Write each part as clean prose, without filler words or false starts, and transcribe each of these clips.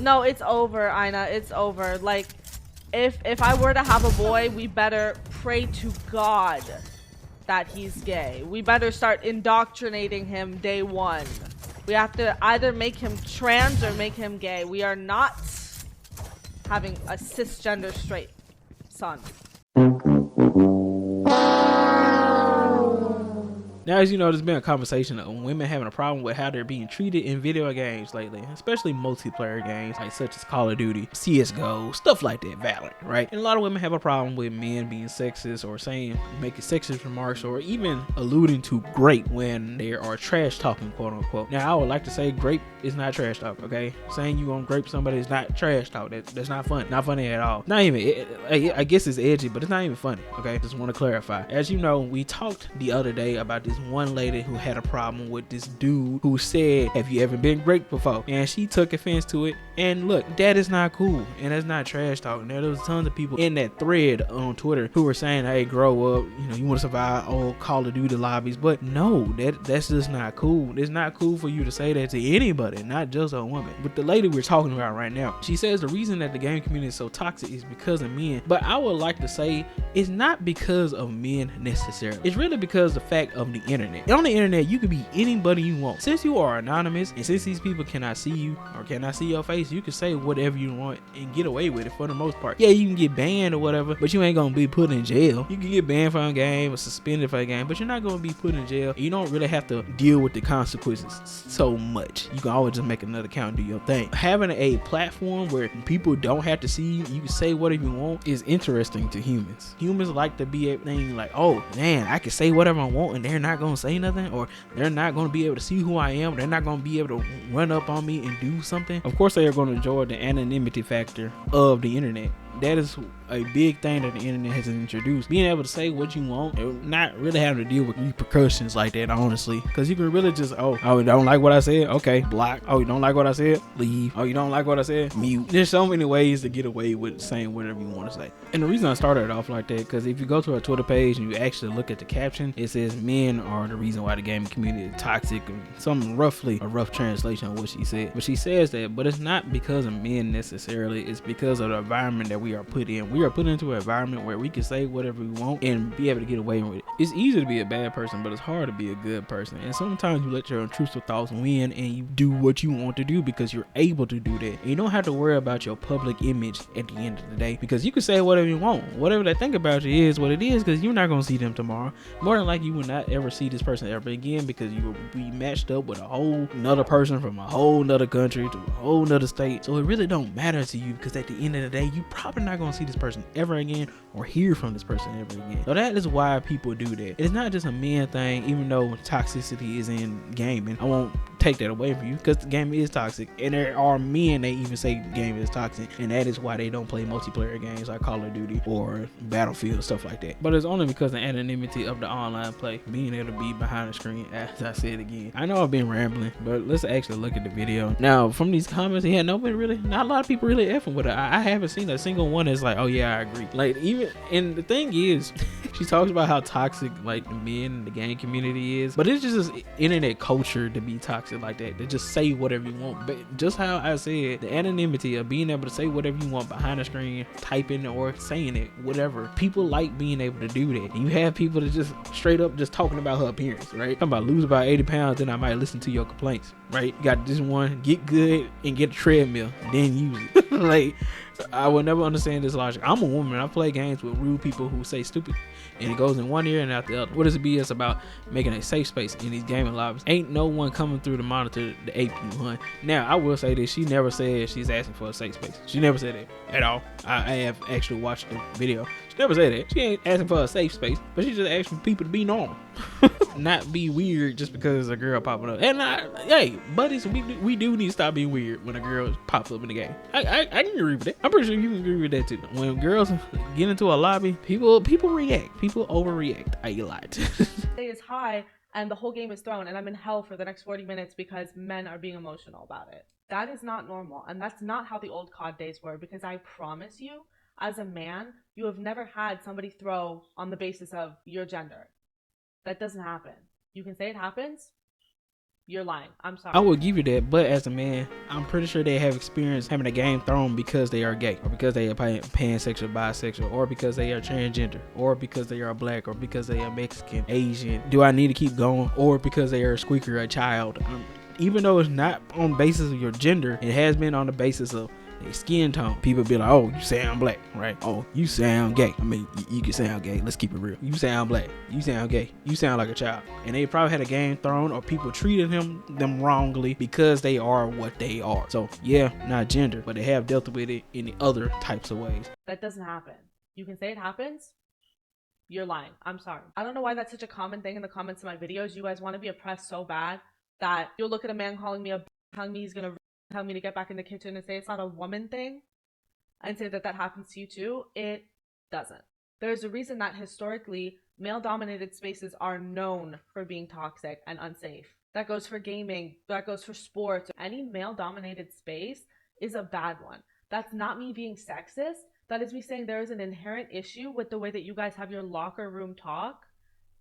No, it's over, Ina. It's over. Like, if I were to have a boy, we better pray to God that he's gay. We better start indoctrinating him day one. We have to either make him trans or make him gay. We are not having a cisgender straight son. Now, as you know, there's been a conversation of women having a problem with how they're being treated in video games lately, especially multiplayer games like such as Call of Duty, CSGO, stuff like that, Valorant, right? And a lot of women have a problem with men being sexist or making sexist remarks or even alluding to grape when they are trash talking, quote unquote. Now, I would like to say grape is not trash talk, okay? Saying you gonna grape somebody is not trash talk. That's not funny. Not funny at all. Not even, I guess it's edgy, but it's not even funny, okay? Just want to clarify. As you know, we talked the other day about this one lady who had a problem with this dude who said, have you ever been raped before? And she took offense to it. And look, that is not cool. And that's not trash talking. There was tons of people in that thread on Twitter who were saying, hey, grow up. You know, you want to survive old Call of Duty lobbies. But no, that's just not cool. It's not cool for you to say that to anybody, not just a woman. But the lady we're talking about right now, she says the reason that the game community is so toxic is because of men. But I would like to say it's not because of men necessarily. It's really because of the fact of the internet. On the internet, you can be anybody you want. Since you are anonymous and since these people cannot see you or cannot see your face, you can say whatever you want and get away with it for the most part. Yeah, you can get banned or whatever, but you ain't gonna be put in jail. You can get banned from a game or suspended from a game, but you're not gonna be put in jail. You don't really have to deal with the consequences so much. You can always just make another account and do your thing. Having a platform where people don't have to see you, you can say whatever you want, is interesting to humans. Humans like to be everything like, oh man, I can say whatever I want and they're not gonna say nothing, or they're not gonna be able to see who I am, they're not gonna be able to run up on me and do something. Of course they are going to enjoy the anonymity factor of the internet. That is a big thing that the internet has introduced. Being able to say what you want and not really having to deal with repercussions like that, honestly. Because you can really just, oh, you don't like what I said? Okay, block. Oh, you don't like what I said? Leave. Oh, you don't like what I said? Mute. There's so many ways to get away with saying whatever you want to say. And the reason I started off like that, because if you go to her Twitter page and you actually look at the caption, it says men are the reason why the gaming community is toxic. Some roughly a rough translation of what she said. But she says that, but it's not because of men necessarily. It's because of the environment that we are put in. We are put into an environment where we can say whatever we want and be able to get away with it. It's easy to be a bad person, but it's hard to be a good person. And sometimes you let your intrusive thoughts win and you do what you want to do because you're able to do that. And you don't have to worry about your public image at the end of the day, because you can say whatever you want. Whatever they think about you is what it is, because you're not going to see them tomorrow. More than likely, you will not ever see this person ever again, because you will be matched up with a whole nother person from a whole nother country to a whole nother state. So it really don't matter to you, because at the end of the day, you probably not going to see this person ever again or hear from this person ever again. So that is why people do that. It's not just a men thing, even though toxicity is in gaming. I won't take that away from you, because the game is toxic, and there are men that even say the game is toxic, and that is why they don't play multiplayer games like Call of Duty or Battlefield, stuff like that. But it's only because of the anonymity of the online play, being able to be behind the screen. As I said again, I know I've been rambling, but let's actually look at the video. Now, from these comments, not a lot of people really effing with her. I haven't seen a single one that's like, oh yeah, I agree. Like, even, and the thing is, she talks about how toxic like the men in the game community is, but it's just this internet culture to be toxic like that, to just say whatever you want. But just how I said, the anonymity of being able to say whatever you want behind the screen, typing or saying it, whatever, people like being able to do that. And you have people that just straight up just talking about her appearance, right? Talking about lose about 80 pounds, then I might listen to your complaints, right? You got this one, get good and get a treadmill, then use it. Like, I will never understand this logic. I'm a woman. I play games with rude people who say stupid, and it goes in one ear and out the other. What is it BS about making a safe space in these gaming lobbies? Ain't no one coming through the monitor to ape you, hun. Now, I will say this. She never said she's asking for a safe space. She never said that at all. I have actually watched the video. She never said that. She ain't asking for a safe space, but she's just asking people to be normal. Not be weird just because a girl popping up. And hey, buddies, we do need to stop being weird when a girl pops up in the game. I can agree with that. I'm pretty sure you can agree with that too. When girls get into a lobby, people react. People overreact a lot. Is high and the whole game is thrown, and I'm in hell for the next 40 minutes because men are being emotional about it. That is not normal, and that's not how the old COD days were, because I promise you, as a man, you have never had somebody throw on the basis of your gender. That doesn't happen. You can say it happens, You're lying. I'm sorry. I will give you that, but as a man, I'm pretty sure they have experienced having a game thrown because they are gay, or because they are pansexual, bisexual, or because they are transgender, or because they are black, or because they are Mexican, Asian. Do I need to keep going? Or because they are a squeaker, a child? Even though it's not on the basis of your gender, it has been on the basis of their skin tone. People be like, oh, you sound black, right? Oh, you sound gay. I mean, you can sound gay. Let's keep it real. You sound black. You sound gay. You sound like a child. And they probably had a game thrown, or people treated them wrongly because they are what they are. So yeah, not gender, but they have dealt with it in the other types of ways. That doesn't happen. You can say it happens. You're lying. I'm sorry. I don't know why that's such a common thing in the comments of my videos. You guys want to be oppressed so bad that you'll look at a man calling me telling me he's gonna tell me to get back in the kitchen and say it's not a woman thing, and say that happens to you too. It doesn't. There's a reason that historically male-dominated spaces are known for being toxic and unsafe. That goes for gaming, that goes for sports. Any male-dominated space is a bad one. That's not me being sexist. That is me saying there is an inherent issue with the way that you guys have your locker room talk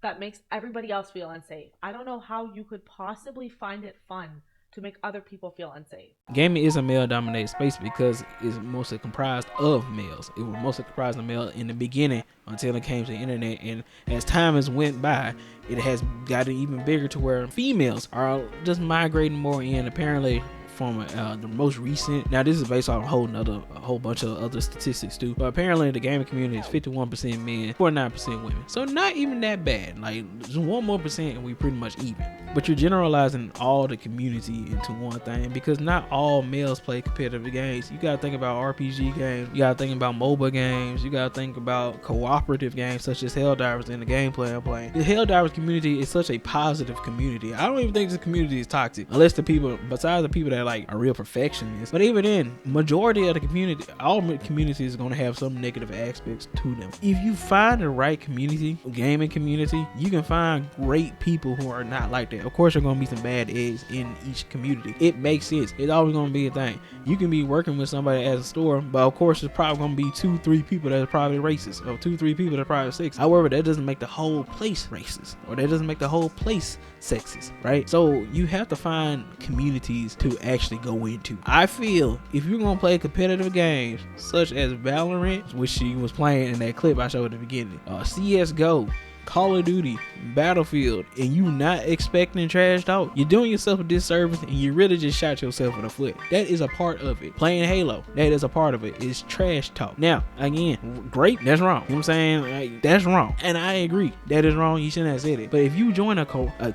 that makes everybody else feel unsafe. I don't know how you could possibly find it fun to make other people feel unsafe. Gaming is a male-dominated space because it's mostly comprised of males. It was mostly comprised of male in the beginning until it came to the internet, and as time has went by, it has gotten even bigger to where females are just migrating more in. Apparently, from the most recent, now this is based on a whole bunch of other statistics too, but apparently the gaming community is 51% men, 49% women, so not even that bad. Like just 1 more percent and we pretty much even. But you're generalizing all the community into one thing, because not all males play competitive games. You gotta think about RPG games, you gotta think about MOBA games, you gotta think about cooperative games such as Helldivers and the gameplay I'm playing. The Helldivers community is such a positive community. I don't even think this community is toxic, unless the people, besides the people that like are real perfectionists. But even then, majority of the community, all communities are going to have some negative aspects to them. If you find the right community, gaming community, you can find great people who are not like that. Of course, there are going to be some bad eggs in each community. It makes sense. It's always going to be a thing. You can be working with somebody at a store, but of course, there's probably going to be 2-3 people that are probably racist, or 2-3 people that are probably sexist. However, that doesn't make the whole place racist, or that doesn't make the whole place sexist, right? So you have to find communities to actually go into. I feel if you're gonna play competitive games such as Valorant, which she was playing in that clip I showed at the beginning, CSGO, Call of Duty, Battlefield, and you not expecting trash talk, you're doing yourself a disservice, and you really just shot yourself in the foot. That is a part of it. Playing Halo, that is a part of it. It's trash talk. Now, again, great, that's wrong. You know what I'm saying? Like, that's wrong. And I agree. That is wrong. You shouldn't have said it. But if you join a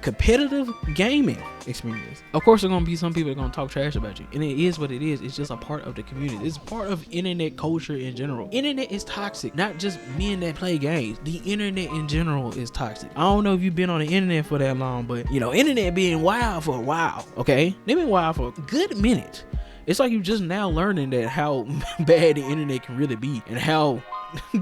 competitive gaming experience, of course there's gonna be some people that are gonna talk trash about you. And it is what it is. It's just a part of the community. It's part of internet culture in general. Internet is toxic. Not just men that play games. The internet in general is toxic. I don't know if you've been on the internet for that long, but you know, internet being wild for a while, okay? They've been wild for a good minute. It's like you just now learning that how bad the internet can really be and how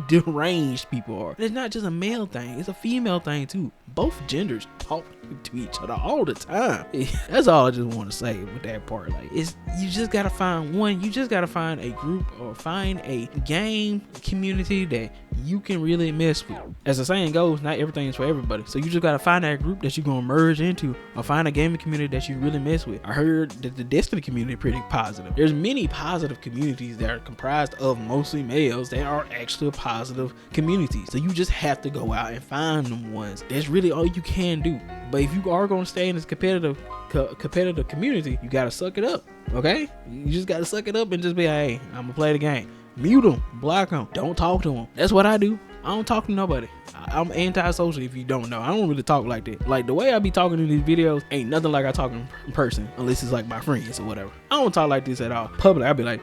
deranged people are. And it's not just a male thing, it's a female thing too. Both genders talk to each other all the time. That's all I just want to say with that part. Like, it's, you just gotta find one, you just gotta find a group or find a game community that you can really mess with. As the saying goes, not everything is for everybody. So you just gotta find that group that you're gonna merge into, or find a gaming community that you really mess with. I heard that the Destiny community is pretty positive. There's many positive communities that are comprised of mostly males that are actually positive communities. So you just have to go out and find them ones. That's really all you can do. But if you are going to stay in this competitive community, you gotta suck it up. Okay, you just gotta suck it up and just be, hey, I'm gonna play the game. Mute them, block them, don't talk to them. That's what I do. I don't talk to nobody. I'm antisocial, if you don't know. I don't really talk like that. Like, the way I be talking in these videos ain't nothing like I talk in person, unless it's like my friends or whatever. I don't talk like this at all. Public, I be like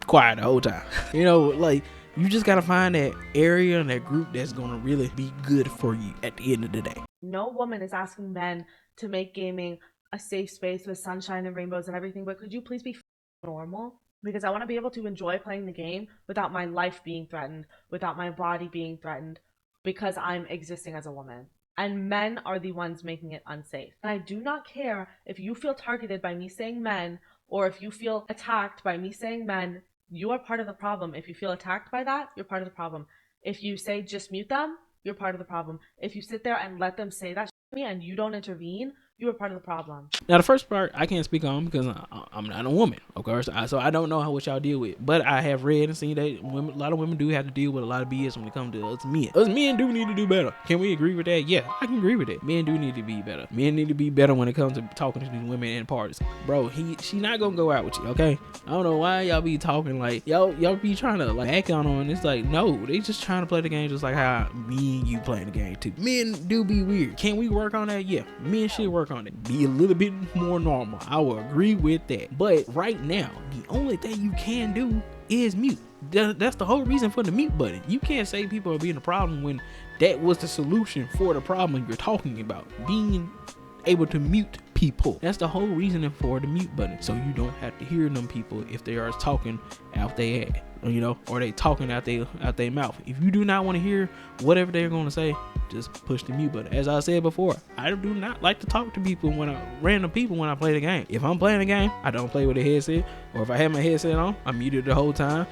quiet the whole time. You know, like, you just gotta find that area and that group that's gonna really be good for you at the end of the day. No woman is asking men to make gaming a safe space with sunshine and rainbows and everything, but could you please be normal? Because I want to be able to enjoy playing the game without my life being threatened, without my body being threatened, because I'm existing as a woman. And men are the ones making it unsafe. And I do not care if you feel targeted by me saying men, or if you feel attacked by me saying men. You are part of the problem. If you feel attacked by that, you're part of the problem. If you say just mute them, you're part of the problem. If you sit there and let them say that me and you don't intervene, you are part of the problem. Now, the first part I can't speak on because I'm not a woman, of course, so I don't know what y'all deal with. But I have read and seen that a lot of women do have to deal with a lot of BS when it comes to us men. Us men do need to do better. Can we agree with that? Yeah, I can agree with that. Men do need to be better. Men need to be better when it comes to talking to these women in parties. Bro, she not gonna go out with you, okay? I don't know why y'all be talking like y'all be trying to like back on them. It's like, no, they just trying to play the game just like how me and you playing the game too. Men do be weird. Can we work on that? Yeah, men should work on it. Be a little bit more normal. I will agree with that. But right now, the only thing you can do is mute. That's the whole reason for the mute button. You can't say people are being a problem when that was the solution for the problem you're talking about. Being able to mute people. That's the whole reason for the mute button. So you don't have to hear them people if they are talking out their ass, you know, or they talking out their mouth. If you do not want to hear whatever they're going to say, just push the mute button. As I said before, I do not like to talk to people random people when I play the game. If I'm playing the game, I don't play with a headset, or if I have my headset on, I'm muted the whole time,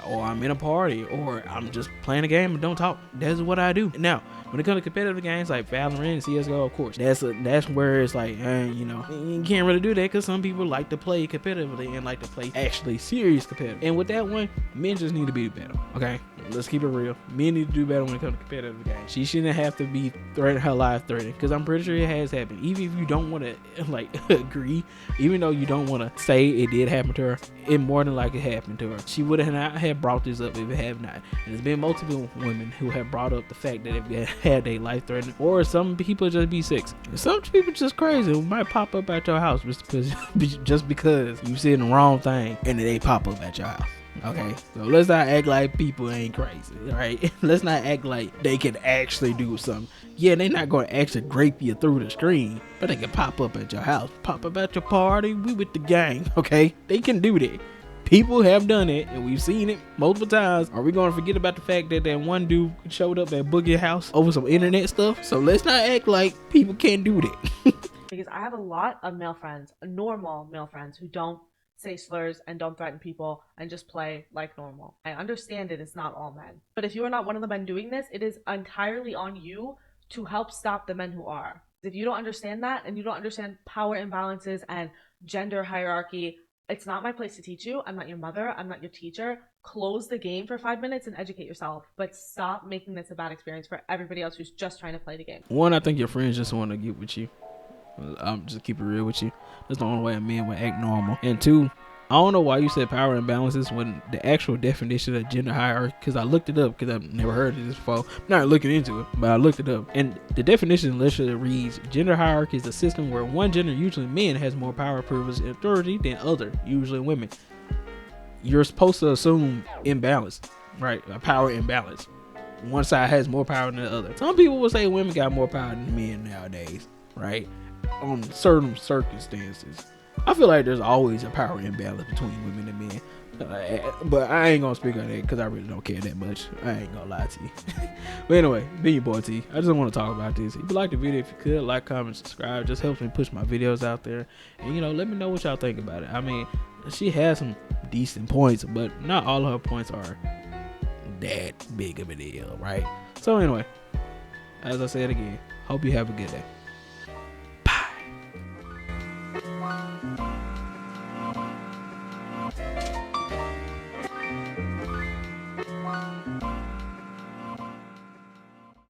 or I'm in a party, or I'm just playing a game and don't talk. That's what I do. Now, when it comes to competitive games like Valorant and CSGO, of course, that's where it's like, you know, you can't really do that because some people like to play competitively and like to play actually serious competitive. And with that one, men just need to be better. Okay, let's keep it real. Men need to do better when it comes to competitive games. She shouldn't have to be her life threatened, because I'm pretty sure it has happened. Even if you don't want to like agree, even though you don't want to say it did happen to her, it more than likely happened to her. She would have not have brought this up if it have not. And there's been multiple women who have brought up the fact that if they had a life threatening, or some people just be sick. Some people just crazy who might pop up at your house just because you said the wrong thing and they pop up at your house. Okay, so let's not act like people ain't crazy, right? Let's not act like they can actually do something. Yeah, they're not going to actually grape you through the screen, but they can pop up at your house, pop up at your party. We with the gang, okay? They can do that. People have done it, and we've seen it multiple times. Are we going to forget about the fact that that one dude showed up at Boogie House over some internet stuff? So let's not act like people can't do that. Because I have a lot of male friends, normal male friends, who don't say slurs and don't threaten people and just play like normal. I understand it's not all men. But if you are not one of the men doing this, it is entirely on you to help stop the men who are. If you don't understand that, and you don't understand power imbalances and gender hierarchy, it's not my place to teach you. I'm not your mother. I'm not your teacher. Close the game for 5 minutes and educate yourself. But stop making this a bad experience for everybody else who's just trying to play the game. One, I think your friends just want to get with you. I'm just keep it real with you. That's the only way a man would act normal. And two, I don't know why you said power imbalances when the actual definition of gender hierarchy, because I looked it up because I've never heard of this before. I'm not looking into it, but I looked it up. And the definition literally reads, gender hierarchy is a system where one gender, usually men, has more power, privilege, and authority than other, usually women. You're supposed to assume imbalance, right? A power imbalance. One side has more power than the other. Some people will say women got more power than men nowadays, right? On certain circumstances. I feel like there's always a power imbalance between women and men, but I ain't gonna speak on that because I really don't care that much. I ain't gonna lie to you. But anyway, be your boy T. I just want to talk about this. If you like the video, if you could like, comment, subscribe, just helps me push my videos out there, and let me know what y'all think about it. I mean, she has some decent points, but not all of her points are that big of a deal, right? So anyway, as I said again, hope you have a good day. Bye.